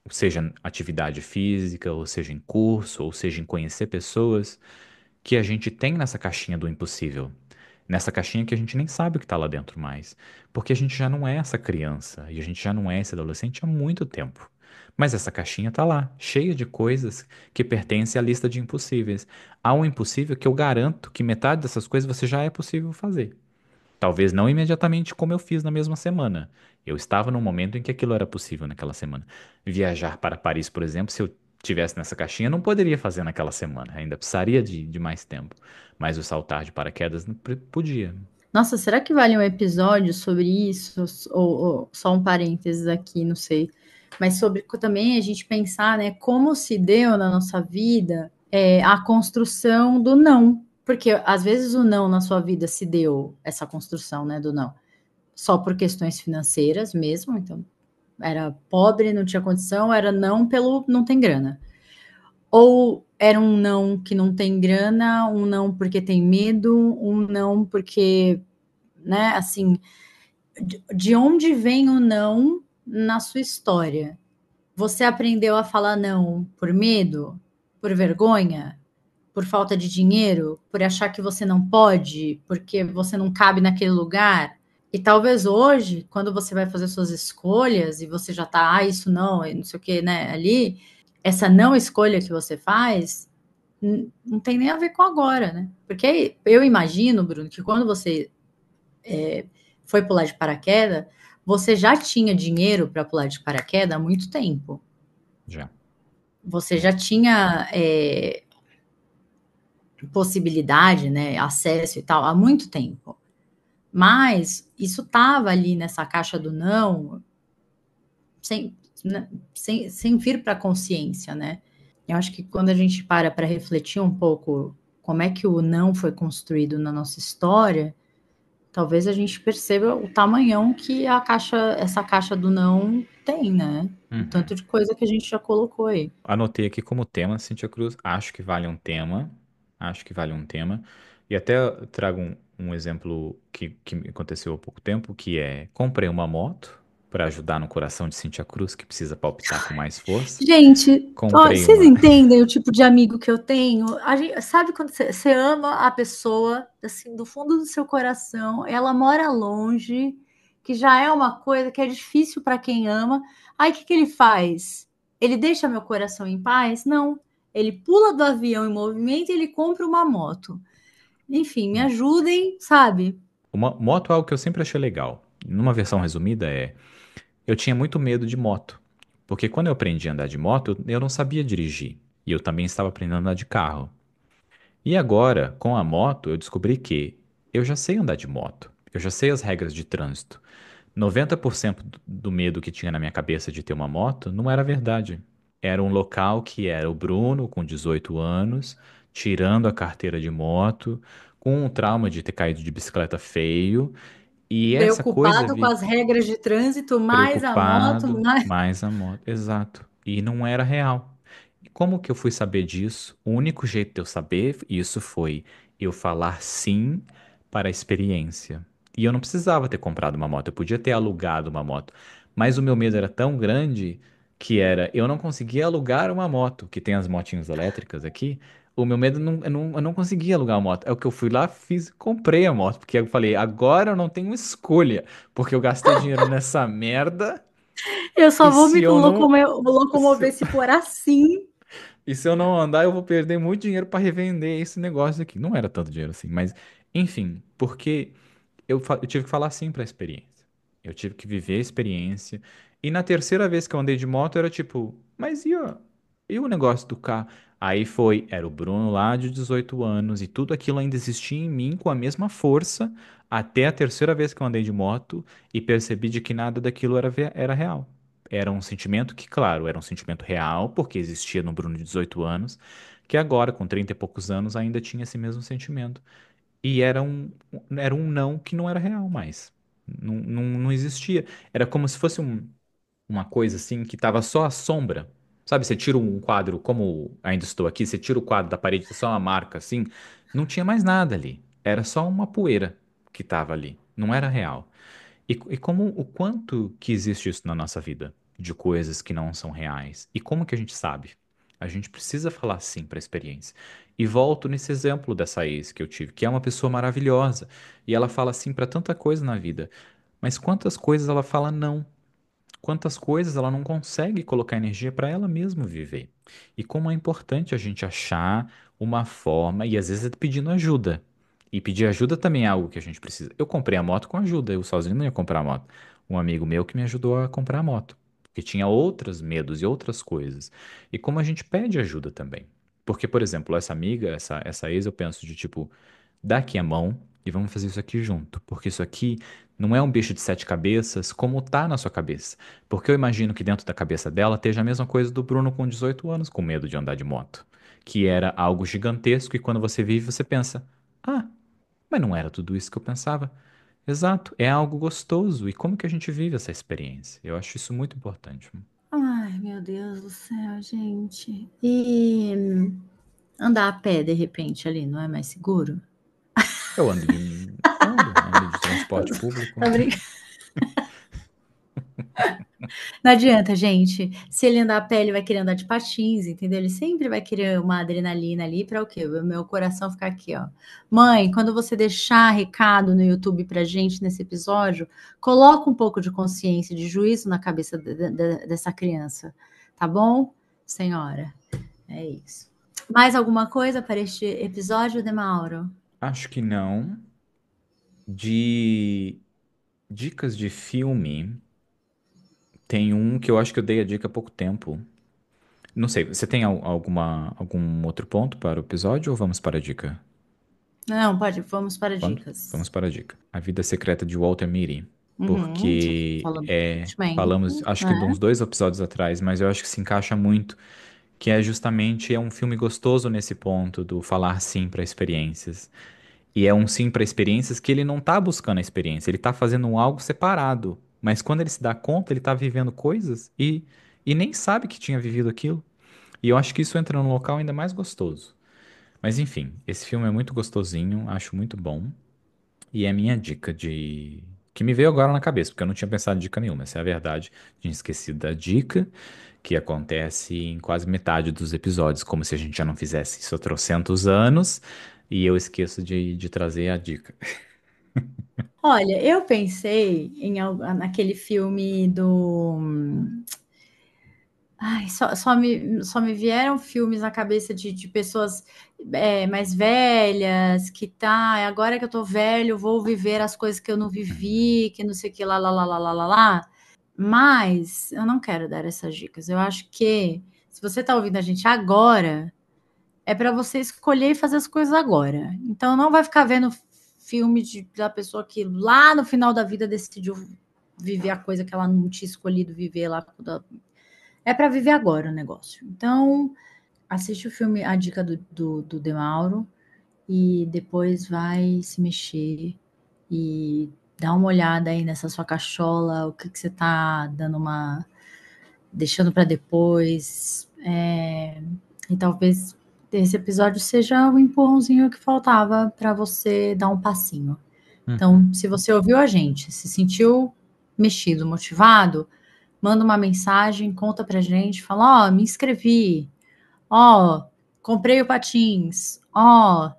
seja atividade física, ou seja em curso, ou seja em conhecer pessoas, que a gente tem nessa caixinha do impossível. Nessa caixinha que a gente nem sabe o que está lá dentro mais. Porque a gente já não é essa criança e a gente já não é esse adolescente há muito tempo. Mas essa caixinha está lá, cheia de coisas que pertencem à lista de impossíveis. Há um impossível que eu garanto que metade dessas coisas você já é possível fazer. Talvez não imediatamente como eu fiz na mesma semana. Eu estava num momento em que aquilo era possível naquela semana. Viajar para Paris, por exemplo, se eu tivesse nessa caixinha, não poderia fazer naquela semana. Ainda precisaria de mais tempo. Mas o saltar de paraquedas podia. Nossa, será que vale um episódio sobre isso? Ou só um parênteses aqui, não sei. Mas sobre também a gente pensar, né, como se deu na nossa vida a construção do não. Porque às vezes o não na sua vida se deu, essa construção, né, do não, só por questões financeiras mesmo. Então, era pobre, não tinha condição, era não pelo não tem grana. Ou era um não que não tem grana, um não porque tem medo, um não porque, né, assim, de onde vem o não na sua história? Você aprendeu a falar não por medo, por vergonha, por falta de dinheiro, por achar que você não pode, porque você não cabe naquele lugar? E talvez hoje, quando você vai fazer suas escolhas e você já tá, isso não, e não sei o que, né, ali, essa não escolha que você faz não tem nem a ver com agora, né? Porque eu imagino, Bruno, que quando você foi pular de paraquedas, você já tinha dinheiro para pular de paraquedas há muito tempo. Já. Você já tinha possibilidade, né, acesso e tal, há muito tempo. Mas isso estava ali nessa caixa do não, sem, né, sem vir para a consciência, né? Eu acho que quando a gente para refletir um pouco como é que o não foi construído na nossa história, talvez a gente perceba o tamanhão que essa caixa do não tem, né? O Uhum. tanto de coisa que a gente já colocou aí. Anotei aqui como tema, Cintia Cruz. Acho que vale um tema. Acho que vale um tema. E até eu trago um exemplo que me aconteceu há pouco tempo, que é, comprei uma moto para ajudar no coração de Cintia Cruz, que precisa palpitar com mais força. Gente, ó, Comprei vocês uma. entendem o tipo de amigo que eu tenho? Sabe quando você ama a pessoa, assim, do fundo do seu coração, ela mora longe, que já é uma coisa que é difícil para quem ama. Aí o que que ele faz? Ele deixa meu coração em paz? Não. Ele pula do avião em movimento e ele compra uma moto. Enfim, me ajudem, sabe? Uma moto é algo que eu sempre achei legal. Numa versão resumida é, eu tinha muito medo de moto, porque quando eu aprendi a andar de moto, eu não sabia dirigir, e eu também estava aprendendo a andar de carro. E agora, com a moto, eu descobri que eu já sei andar de moto, eu já sei as regras de trânsito. 90% do medo que tinha na minha cabeça de ter uma moto não era verdade. Era um local que era o Bruno, com 18 anos, tirando a carteira de moto, com um trauma de ter caído de bicicleta feio, e essa coisa Preocupado com as regras de trânsito, mais a moto, preocupado, mais. mais a moto. Exato. E não era real. E como que eu fui saber disso? O único jeito de eu saber isso foi eu falar sim para a experiência. E eu não precisava ter comprado uma moto, eu podia ter alugado uma moto. Mas o meu medo era tão grande que era eu não conseguia alugar uma moto, que tem as motinhas elétricas aqui. O meu medo eu não conseguia alugar uma moto. É o que eu fui lá, fiz, comprei a moto, porque eu falei, agora eu não tenho escolha. Porque eu gastei dinheiro nessa merda Eu só e vou se me eu não, se locomover eu- se for assim. e se eu não andar, eu vou perder muito dinheiro para revender esse negócio aqui. Não era tanto dinheiro assim, mas enfim, porque eu tive que falar sim para a experiência. Eu tive que viver a experiência. E na terceira vez que eu andei de moto, era tipo, mas e o negócio do carro? Aí foi, era o Bruno lá de 18 anos e tudo aquilo ainda existia em mim com a mesma força até a terceira vez que eu andei de moto e percebi de que nada daquilo era real. Era um sentimento que, claro, era um sentimento real, porque existia no Bruno de 18 anos, que agora, com 30 e poucos anos, ainda tinha esse mesmo sentimento. E era um não que não era real mais. Não existia. Era como se fosse uma coisa assim que tava só a sombra. Sabe, você tira um quadro, como ainda estou aqui, você tira o quadro da parede, tá só uma marca assim. Não tinha mais nada ali. Era só uma poeira que tava ali. Não era real. E como o quanto que existe isso na nossa vida, de coisas que não são reais. E como que a gente sabe? A gente precisa falar sim para a experiência. E volto nesse exemplo dessa ex que eu tive, que é uma pessoa maravilhosa, e ela fala sim para tanta coisa na vida. Mas quantas coisas ela fala não? Quantas coisas ela não consegue colocar energia para ela mesma viver? E como é importante a gente achar uma forma, e às vezes é pedindo ajuda. E pedir ajuda também é algo que a gente precisa. Eu comprei a moto com ajuda, eu sozinho não ia comprar a moto. Um amigo meu que me ajudou a comprar a moto, porque tinha outros medos e outras coisas. E como a gente pede ajuda também. Porque, por exemplo, essa amiga, essa ex, eu penso de tipo, dá aqui a mão e vamos fazer isso aqui junto. Porque isso aqui não é um bicho de sete cabeças como tá na sua cabeça. Porque eu imagino que dentro da cabeça dela esteja a mesma coisa do Bruno com 18 anos, com medo de andar de moto. Que era algo gigantesco e quando você vive, você pensa: ah, mas não era tudo isso que eu pensava. Exato, é algo gostoso. E como que a gente vive essa experiência? Eu acho isso muito importante. Ai, meu Deus do céu, gente. E andar a pé, de repente, ali, não é mais seguro? Eu ando de transporte público. Tá brincando? Não adianta, gente. Se ele andar a pé, ele vai querer andar de patins, entendeu? Ele sempre vai querer uma adrenalina ali para o quê? O meu coração ficar aqui, ó. Mãe, quando você deixar recado no YouTube pra gente nesse episódio, coloca um pouco de consciência, de juízo na cabeça dessa criança, tá bom, senhora? É isso. Mais alguma coisa para este episódio, Demauro? Acho que não. De dicas de filme, tem um que eu acho que eu dei a dica há pouco tempo. Não sei, você tem algum outro ponto para o episódio ou vamos para a dica? Não, pode, vamos para Vamos? dicas. Vamos para a dica. A Vida Secreta de Walter Mitty. Já Porque falamos recentemente, falamos, acho que de né? uns dois episódios atrás, mas eu acho que se encaixa muito, que é justamente um filme gostoso nesse ponto do falar sim para experiências. E é um sim para experiências que ele não tá buscando a experiência, ele tá fazendo algo separado. Mas quando ele se dá conta, ele tá vivendo coisas e nem sabe que tinha vivido aquilo. E eu acho que isso entra num local ainda mais gostoso. Mas enfim, esse filme é muito gostosinho, acho muito bom. E é minha dica de. Que me veio agora na cabeça, porque eu não tinha pensado em dica nenhuma, essa é a verdade. Tinha esquecido da dica, que acontece em quase metade dos episódios, como se a gente já não fizesse isso há trocentos anos, e eu esqueço de trazer a dica. Olha, eu pensei naquele filme do. Ai, só me vieram filmes na cabeça de pessoas mais velhas, que tá, agora que eu tô velho, vou viver as coisas que eu não vivi, que não sei o que lá, lá, lá, lá, lá, lá, lá. Mas eu não quero dar essas dicas. Eu acho que se você tá ouvindo a gente agora, é para você escolher e fazer as coisas agora. Então não vai ficar vendo filme da pessoa que lá no final da vida decidiu viver a coisa que ela não tinha escolhido viver lá. É para viver agora o negócio. Então, assiste o filme, a dica do Demauro, e depois vai se mexer e dá uma olhada aí nessa sua cachola, o que, que você tá dando uma. Deixando para depois. E talvez esse episódio seja o empurrãozinho que faltava para você dar um passinho. Uhum. Então, se você ouviu a gente, se sentiu mexido, motivado, manda uma mensagem, conta pra gente, fala, ó, me inscrevi, ó, comprei o patins, ó,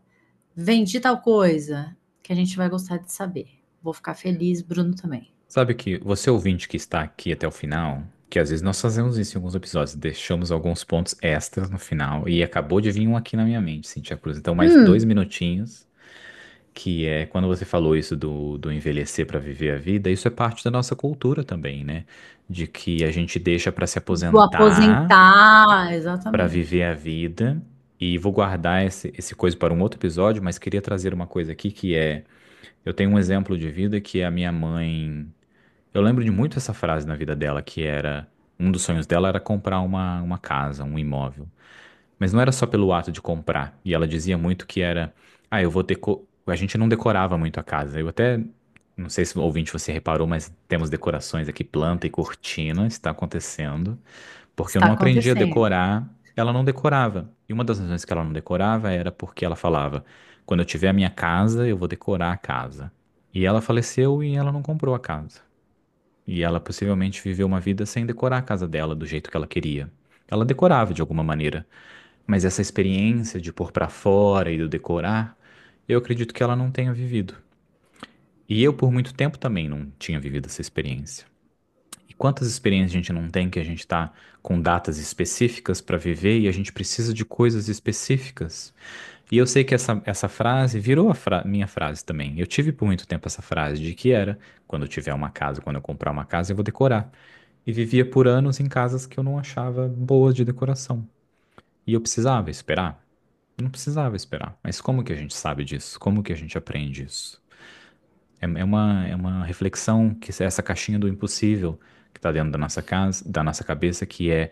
vendi tal coisa, que a gente vai gostar de saber. Vou ficar feliz, Bruno também. Sabe que você ouvinte que está aqui até o final, que às vezes nós fazemos isso em alguns episódios, deixamos alguns pontos extras no final, e acabou de vir um aqui na minha mente, Cintia Cruz. Então, mais dois Hum, minutinhos. Que é quando você falou isso do envelhecer para viver a vida, isso é parte da nossa cultura também, né? De que a gente deixa para se do aposentar, aposentar, para exatamente. viver a vida. E vou guardar esse coisa para um outro episódio, mas queria trazer uma coisa aqui que é, eu tenho um exemplo de vida que a minha mãe, eu lembro de muito essa frase na vida dela, que era, um dos sonhos dela era comprar uma casa, um imóvel. Mas não era só pelo ato de comprar. E ela dizia muito que era, eu vou decorar. A gente não decorava muito a casa. Eu até, não sei se o ouvinte você reparou, mas temos decorações aqui, planta e cortina, está acontecendo. Porque eu Está não aprendi a acontecendo. decorar, ela não decorava. E uma das razões que ela não decorava era porque ela falava, quando eu tiver a minha casa, eu vou decorar a casa. E ela faleceu e ela não comprou a casa. E ela possivelmente viveu uma vida sem decorar a casa dela do jeito que ela queria. Ela decorava de alguma maneira, mas essa experiência de pôr pra fora e do decorar, eu acredito que ela não tenha vivido. E eu, por muito tempo, também não tinha vivido essa experiência. E quantas experiências a gente não tem que a gente tá com datas específicas para viver e a gente precisa de coisas específicas? E eu sei que essa frase virou minha frase também. Eu tive por muito tempo essa frase de que era, quando eu tiver uma casa, quando eu comprar uma casa, eu vou decorar. E vivia por anos em casas que eu não achava boas de decoração. E eu precisava esperar? Não precisava esperar. Mas como que a gente sabe disso? Como que a gente aprende isso? É uma reflexão que essa caixinha do impossível que está dentro da nossa casa, da nossa cabeça, que é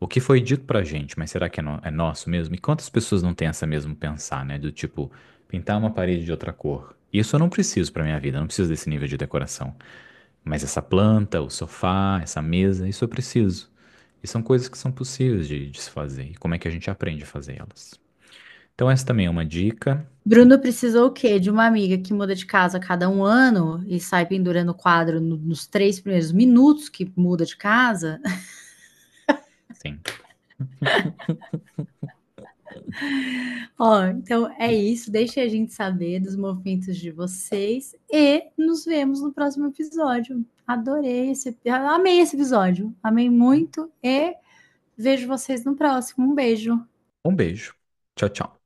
o que foi dito pra gente, mas será que é nosso mesmo? E quantas pessoas não têm essa mesmo pensar, né? Do tipo, pintar uma parede de outra cor. Isso eu não preciso pra minha vida, eu não preciso desse nível de decoração. Mas essa planta, o sofá, essa mesa, isso eu preciso. E são coisas que são possíveis de se fazer. E como é que a gente aprende a fazer elas? Então, essa também é uma dica. Bruno precisou o quê? De uma amiga que muda de casa a cada um ano e sai pendurando o quadro nos 3 primeiros minutos que muda de casa. Sim. Ó, então é isso. Deixe a gente saber dos movimentos de vocês e nos vemos no próximo episódio. Amei esse episódio. Amei muito e vejo vocês no próximo. Um beijo. Um beijo. Tchau, tchau.